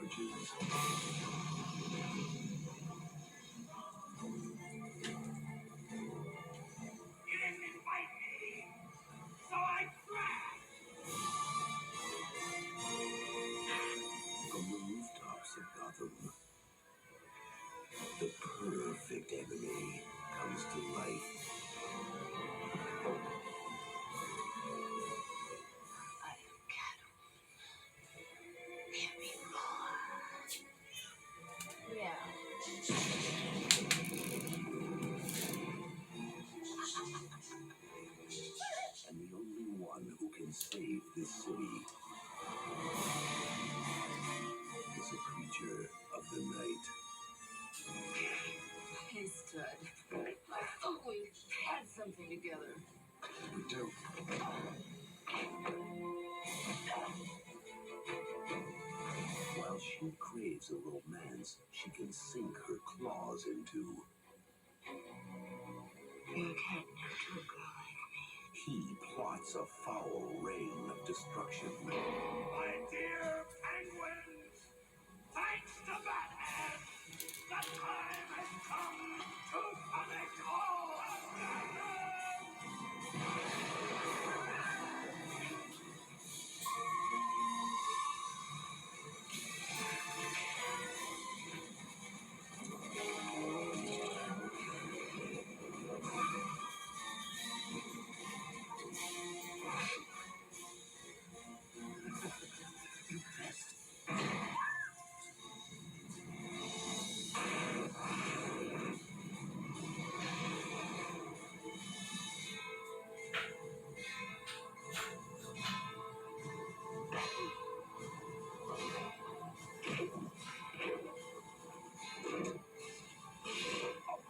emerges. You didn't invite me, so I crashed. From the rooftops of Gotham, the perfect enemy comes to life. I am Catwoman. Hear me roar. Yeah. And the only one who can save this city is a creature of the night. Hey, stud. I thought we had something together. We do. While she craves a romance she can sink her claws into, You can't do to a girl like me. he plots a foul reign of destruction. My dear penguins, thanks to Batman, the time has come to punish all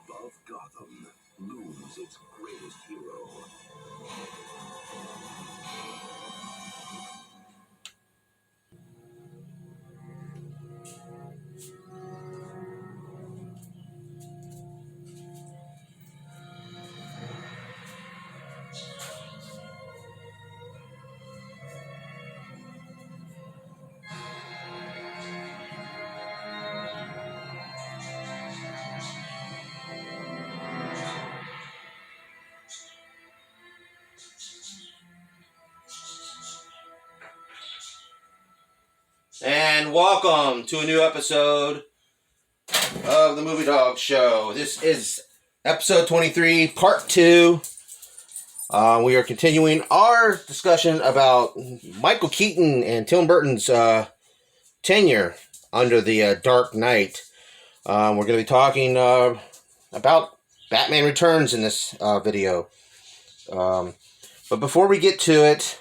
Above Gotham looms its greatest hero. And welcome to a new episode of the Movie Dawgs Show. This is episode 23, part 2. We are continuing our discussion about Michael Keaton and Tim Burton's tenure under the Dark Knight. We're going to be talking about Batman Returns in this video. But before we get to it,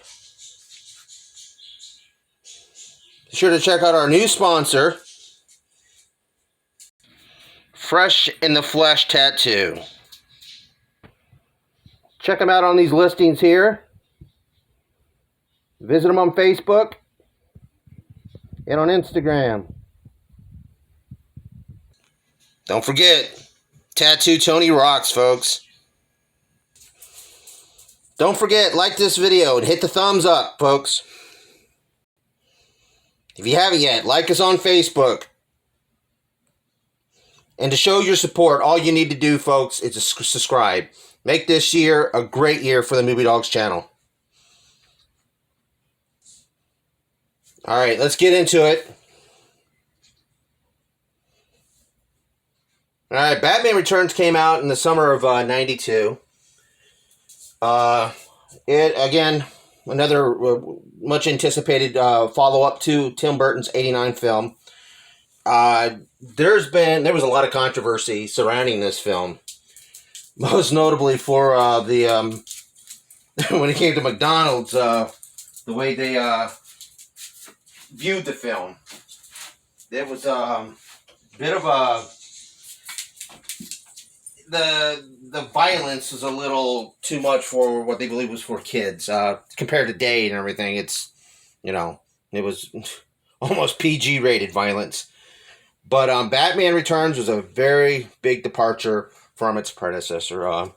be sure to check out our new sponsor, Fresh in the Flesh Tattoo. Check them out on these listings here. Visit them on Facebook and on Instagram. Don't forget, Tattoo Tony rocks, folks. Don't forget, like this video and hit the thumbs up, folks. If you haven't yet, like us on Facebook. And to show your support, all you need to do, folks, is to subscribe. Make this year a great year for the Movie Dawgs channel. Alright, let's get into it. Alright, Batman Returns came out in the summer of 92. Again, another much anticipated follow-up to Tim Burton's 89 film. There was a lot of controversy surrounding this film, most notably for the when it came to McDonald's, the way they viewed the film. There was a bit of the violence was a little too much for what they believe was for kids compared to Day and everything. It was almost PG rated violence. But Batman Returns was a very big departure from its predecessor.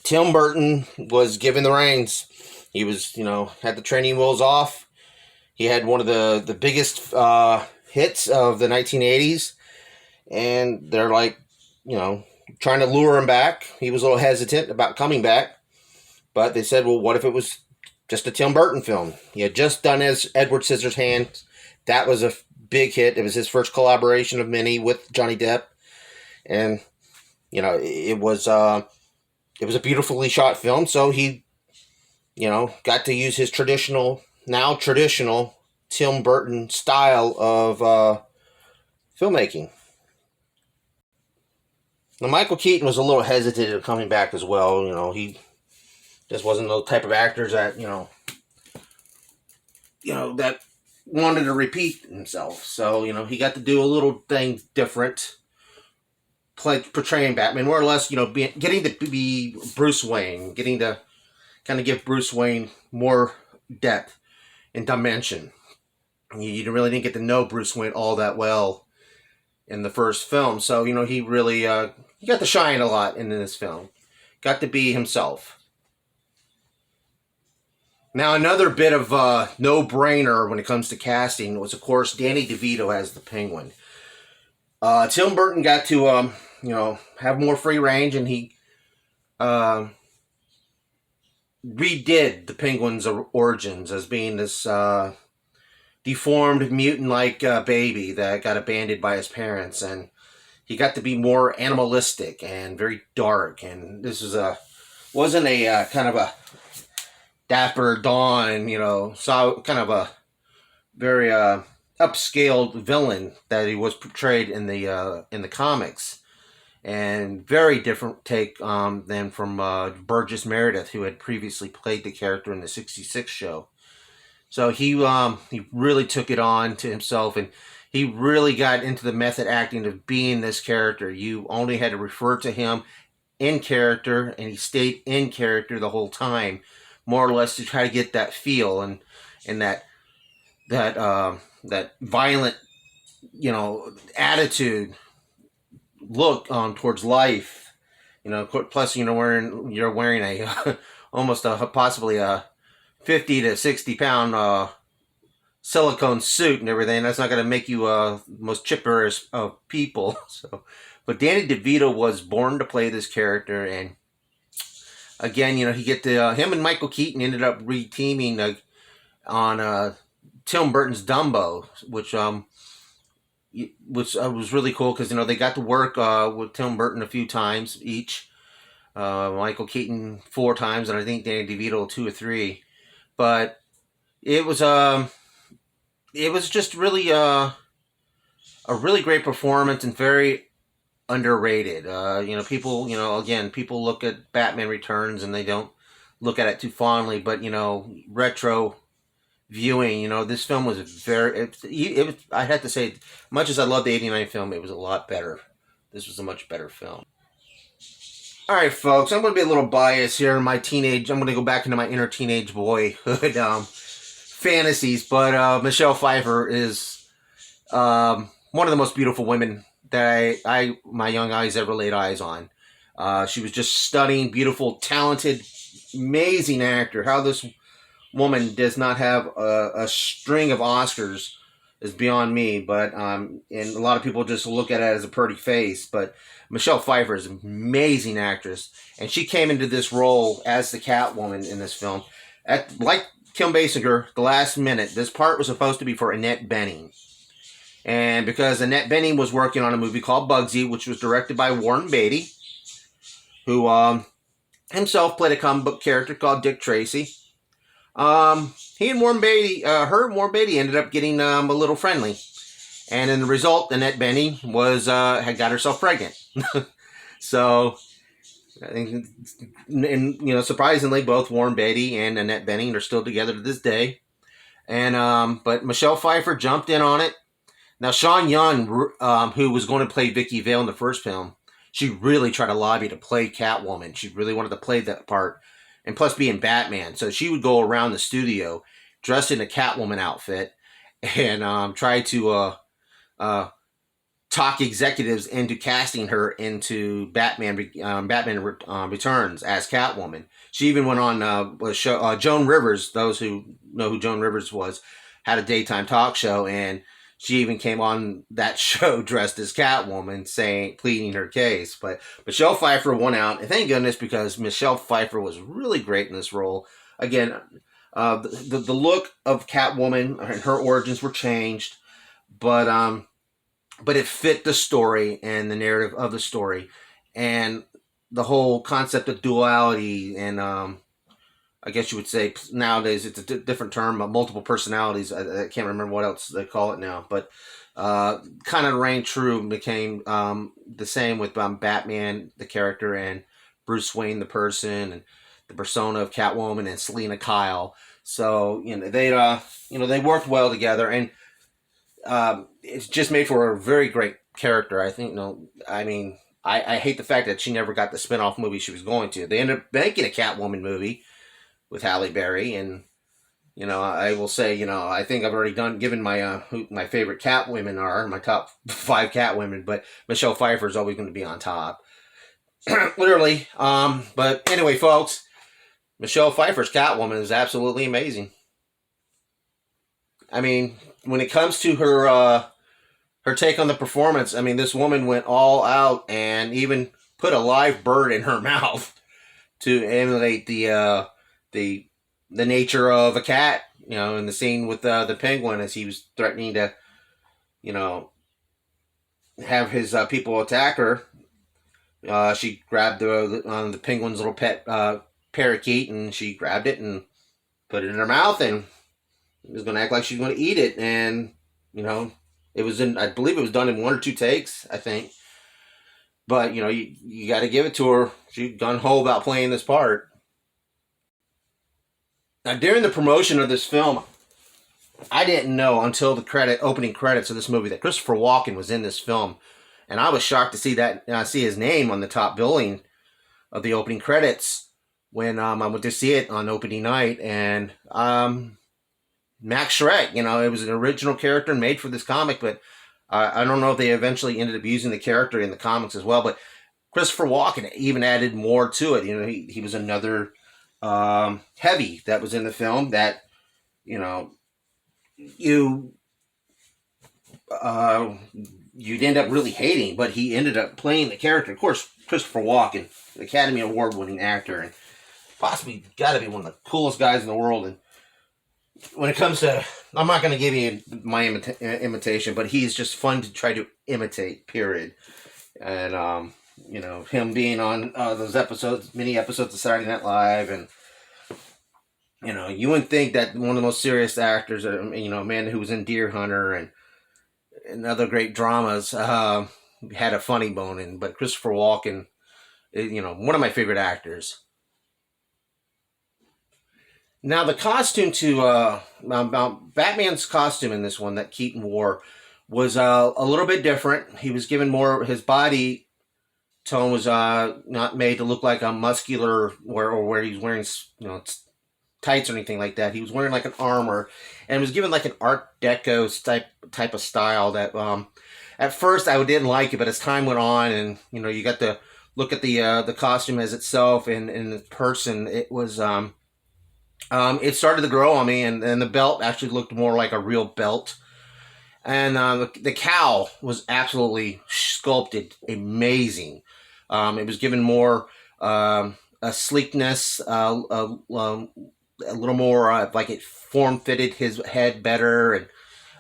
Tim Burton was given the reins. He was, had the training wheels off. He had one of the biggest hits of the 1980s, and they're like, trying to lure him back. He was a little hesitant about coming back, but they said, well, what if it was just a Tim Burton film? He had just done his Edward Scissorhands. That was a big hit. It was his first collaboration of many with Johnny Depp, and it was a beautifully shot film. So he, got to use his traditional Tim Burton style of filmmaking. Now, Michael Keaton was a little hesitant at coming back as well. He just wasn't the type of actors that, that wanted to repeat himself. So, he got to do a little thing different, portraying Batman, more or less, getting to be Bruce Wayne, getting to kind of give Bruce Wayne more depth and dimension. You really didn't get to know Bruce Wayne all that well in the first film. So, he really he got to shine a lot in this film. Got to be himself. Now, another bit of no-brainer when it comes to casting was, of course, Danny Devito as the Penguin. Tim Burton got to, have more free range, and he redid the Penguin's origins as being this deformed, mutant-like baby that got abandoned by his parents, and he got to be more animalistic and very dark. And this wasn't a kind of a dapper Dawn, so kind of a very upscaled villain that he was portrayed in the comics, and very different take than from Burgess Meredith, who had previously played the character in the '66 show. So he really took it on to himself, and he really got into the method acting of being this character. You only had to refer to him in character, and he stayed in character the whole time, more or less, to try to get that feel and that violent, attitude, look towards life. Plus, you're wearing a almost possibly a 50 to 60 pound silicone suit and everything. That's not going to make you most chipperest of people. So, but Danny DeVito was born to play this character, and again, him and Michael Keaton ended up re-teaming on Tim Burton's Dumbo, which was really cool because they got to work with Tim Burton a few times each. Michael Keaton 4 times, and I think Danny DeVito 2 or 3. But it was just really a really great performance and very underrated. People look at Batman Returns and they don't look at it too fondly, but retro viewing, this film was I had to say, much as I love the '89 film, it was a lot better. This was a much better film. All right, folks, I'm going to be a little biased here in my teenage. I'm going to go back into my inner teenage boyhood fantasies, but Michelle Pfeiffer is one of the most beautiful women that my young eyes ever laid eyes on. She was just stunning, beautiful, talented, amazing actor. How this woman does not have a string of Oscars is beyond me, but and a lot of people just look at it as a pretty face, but Michelle Pfeiffer is an amazing actress, and she came into this role as the Catwoman in this film. Like Kim Basinger, the last minute, this part was supposed to be for Annette Bening. And because Annette Bening was working on a movie called Bugsy, which was directed by Warren Beatty, who himself played a comic book character called Dick Tracy. He and Warren Beatty, Warren Beatty ended up getting a little friendly. And in the result, Annette Bening had got herself pregnant. So, and surprisingly, both Warren Beatty and Annette Bening are still together to this day. And but Michelle Pfeiffer jumped in on it. Now, Sean Young, who was going to play Vicky Vale in the first film, she really tried to lobby to play Catwoman. She really wanted to play that part, and plus being Batman. So she would go around the studio dressed in a Catwoman outfit and try to talk executives into casting her into Batman Returns as Catwoman. She even went on a show. Joan Rivers, those who know who Joan Rivers was, had a daytime talk show, and she even came on that show dressed as Catwoman, pleading her case. But Michelle Pfeiffer won out, and thank goodness, because Michelle Pfeiffer was really great in this role. Again, the look of Catwoman and her origins were changed, but it fit the story and the narrative of the story, and the whole concept of duality, and I guess you would say nowadays it's a different term, multiple personalities. I can't remember what else they call it now, but kind of rang true, became the same with Batman, the character, and Bruce Wayne, the person, and the persona of Catwoman and Selena Kyle. So they worked well together, and it's just made for a very great character. I think. I hate the fact that she never got the spinoff movie she was going to. They ended up making a Catwoman movie with Halle Berry, and I will say, I think I've already given my who my favorite Catwomen are, my top 5 Catwomen, but Michelle Pfeiffer is always going to be on top, literally. But anyway, folks, Michelle Pfeiffer's Catwoman is absolutely amazing. I mean, when it comes to her take on the performance, I mean, this woman went all out and even put a live bird in her mouth to emulate the nature of a cat, in the scene with the penguin as he was threatening to, have his people attack her. She grabbed the penguin's little pet parakeet, and she grabbed it and put it in her mouth, and was going to act like she was going to eat it. And, I believe it was done in 1 or 2 takes, I think. But, you got to give it to her. She gun-ho about playing this part. Now, during the promotion of this film, I didn't know until the opening credits of this movie that Christopher Walken was in this film, and I was shocked to see his name on the top billing of the opening credits when I went to see it on opening night. And Max Schreck, it was an original character made for this comic, but I don't know if they eventually ended up using the character in the comics as well. But Christopher Walken even added more to it. He was another heavy that was in the film that you'd end up really hating, but he ended up playing the character. Of course, Christopher Walken, the Academy Award winning actor, and possibly got to be one of the coolest guys in the world. And when it comes to, I'm not going to give you my imitation, but he's just fun to try to imitate, period. And him being on those many episodes of Saturday Night Live, and you wouldn't think that one of the most serious actors, a man who was in Deer Hunter and other great dramas, had a funny bone in. But Christopher Walken, one of my favorite actors. Now, the costume Batman's costume in this one that Keaton wore was a little bit different. He was given more, his body tone was not made to look like a muscular, where he's wearing tights or anything like that. He was wearing like an armor, and was given like an Art Deco type of style that at first I didn't like it, but as time went on, and you got to look at the costume as itself and the person, it was it started to grow on me, and the belt actually looked more like a real belt. And the cowl was absolutely sculpted amazing. It was given more a sleekness, a little more like it form-fitted his head better,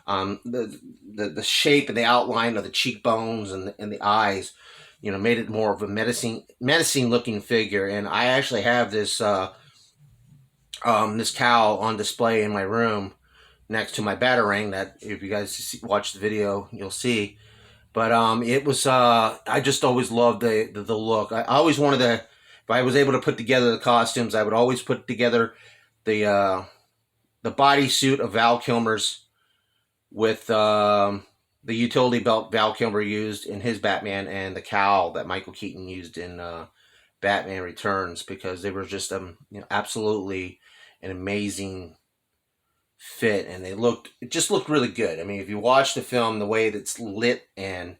and the shape and the outline of the cheekbones and the eyes, made it more of a menacing-looking figure. And I actually have this this cowl on display in my room next to my Batarang that, if you guys watch the video, you'll see. But it was, I just always loved the look. I always wanted to, if I was able to put together the costumes, I would always put together the bodysuit of Val Kilmer's with the utility belt Val Kilmer used in his Batman, and the cowl that Michael Keaton used in Batman Returns, because they were just absolutely an amazing fit, and it just looked really good. I mean, if you watch the film, the way that's lit, and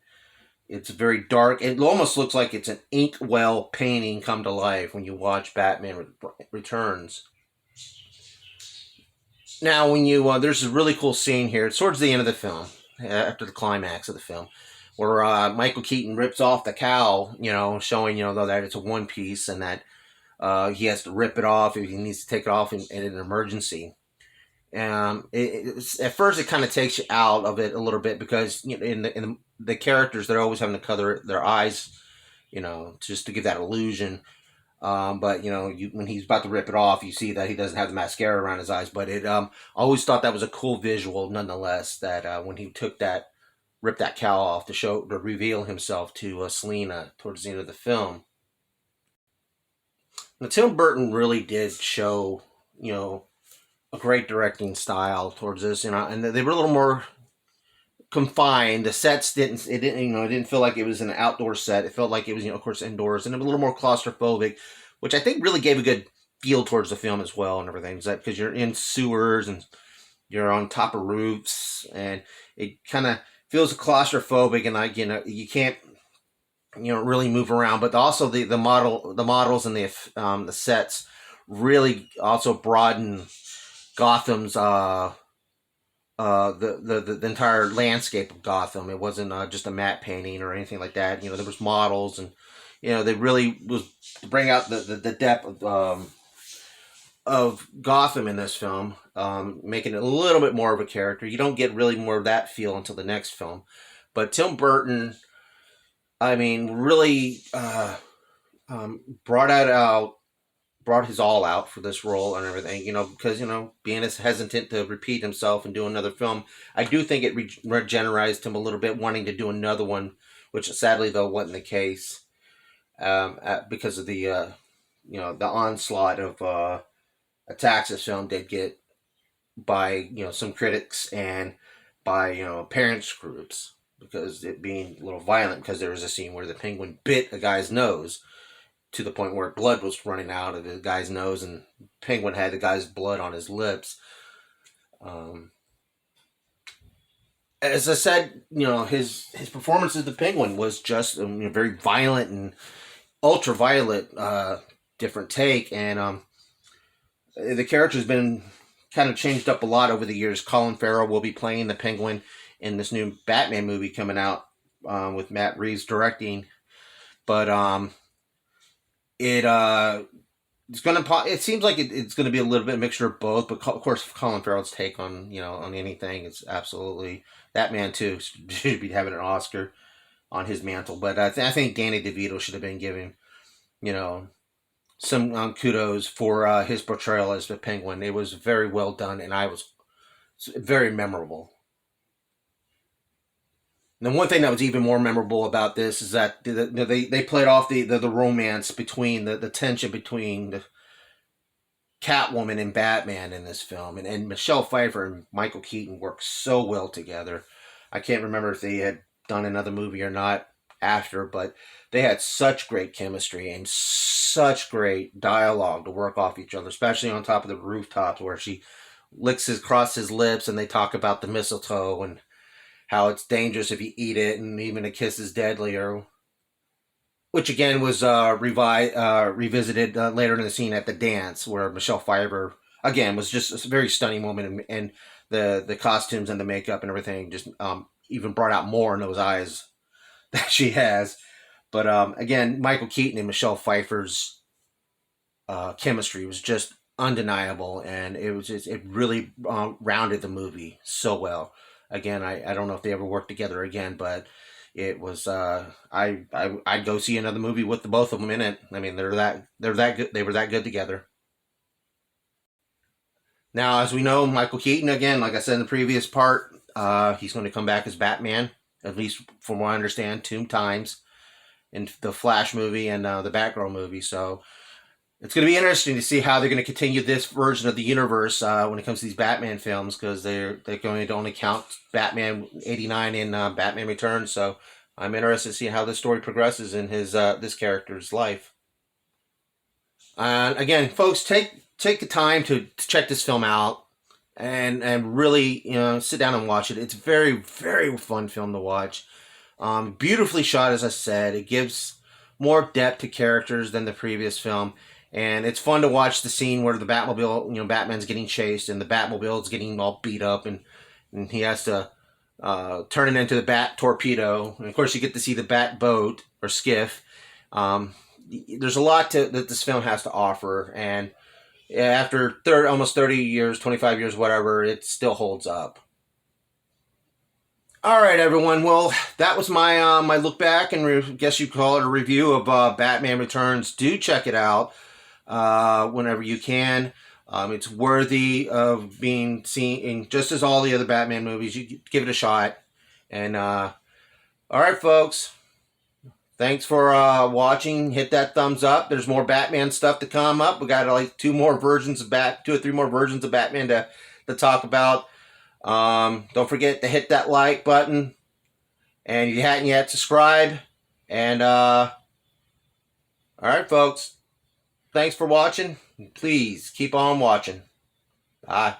it's very dark, it almost looks like it's an inkwell painting come to life when you watch Batman Returns. Now, when you there's a really cool scene here. It's towards the end of the film, after the climax of the film, where Michael Keaton rips off the cowl, showing that it's a one piece and that he has to rip it off if he needs to take it off in an emergency. At first it kind of takes you out of it a little bit because in the characters they're always having to cover their eyes, just to give that illusion. But when he's about to rip it off, you see that he doesn't have the mascara around his eyes. But I always thought that was a cool visual, nonetheless. That when he ripped that cowl off to reveal himself to Selena towards the end of the film. Now, Tim Burton really did show, a great directing style towards this, and they were a little more confined. The sets it didn't feel like it was an outdoor set. It felt like it was, of course, indoors, and a little more claustrophobic, which I think really gave a good feel towards the film as well and everything. Is that because you're in sewers and you're on top of roofs, and it kind of feels claustrophobic, and you can't really move around. But also the models and the sets really also broaden Gotham's the entire landscape of Gotham. It wasn't just a matte painting or anything like that. There was models, and they really was to bring out the depth of Gotham in this film, making it a little bit more of a character. You don't get really more of that feel until the next film, but Tim Burton, really brought his all out for this role and everything, because, being as hesitant to repeat himself and do another film, I do think it regenerized him a little bit, wanting to do another one, which sadly, though, wasn't the case, because of the onslaught of attacks this film did get by, some critics and by, parents groups, because it being a little violent, because there was a scene where the Penguin bit a guy's nose, to the point where blood was running out of the guy's nose, and Penguin had the guy's blood on his lips. As I said, his performance as the Penguin was just a very violent and ultraviolet, different take, and the character's been kind of changed up a lot over the years. Colin Farrell will be playing the Penguin in this new Batman movie coming out, with Matt Reeves directing, but it seems like it's gonna be a little bit of mixture of both, but of course Colin Farrell's take on on anything is absolutely, that man too should be having an Oscar on his mantle. But I think Danny DeVito should have been given some kudos for his portrayal as the Penguin. It was very well done, and was very memorable. And one thing that was even more memorable about this is that they played off the romance between the tension between the Catwoman and Batman in this film, and Michelle Pfeiffer and Michael Keaton worked so well together. I can't remember if they had done another movie or not after, but they had such great chemistry and such great dialogue to work off each other, especially on top of the rooftops where she licks across his lips and they talk about the mistletoe and how it's dangerous if you eat it, and even a kiss is deadlier, which again was revisited later in the scene at the dance, where Michelle Pfeiffer again was just a very stunning moment, and the costumes and the makeup and everything just even brought out more in those eyes that she has. But again, Michael Keaton and Michelle Pfeiffer's chemistry was just undeniable, and it really rounded the movie so well. Again, I don't know if they ever work together again, but it was I'd go see another movie with the both of them in it. They're that good. They were that good together. Now, as we know, Michael Keaton, again, like I said in the previous part, he's going to come back as Batman, at least from what I understand, 2 times in the Flash movie and the Batgirl movie. So it's going to be interesting to see how they're going to continue this version of the universe when it comes to these Batman films, because they're going to only count Batman 89 in Batman Returns. So I'm interested to see how this story progresses in his this character's life. Again, folks, take the time to check this film out and really sit down and watch it. It's a very, very fun film to watch. Beautifully shot, as I said. It gives more depth to characters than the previous film. And it's fun to watch the scene where the Batmobile, Batman's getting chased and the Batmobile is getting all beat up, and he has to turning into the Bat torpedo. And of course, you get to see the Bat boat or skiff. There's a lot that this film has to offer, and after almost 30 years, 25 years, whatever, it still holds up. All right, everyone. Well, that was my my look back, and guess you call it a review of Batman Returns. Do check it out whenever you can. It's worthy of being seen, just as all the other Batman movies. You give it a shot. And all right, folks. Thanks for watching. Hit that thumbs up. There's more Batman stuff to come up. We got like 2 or 3 more versions of Batman to talk about. Don't forget to hit that like button, and if you hadn't yet, subscribe. And all right, folks, thanks for watching. Please keep on watching. Bye.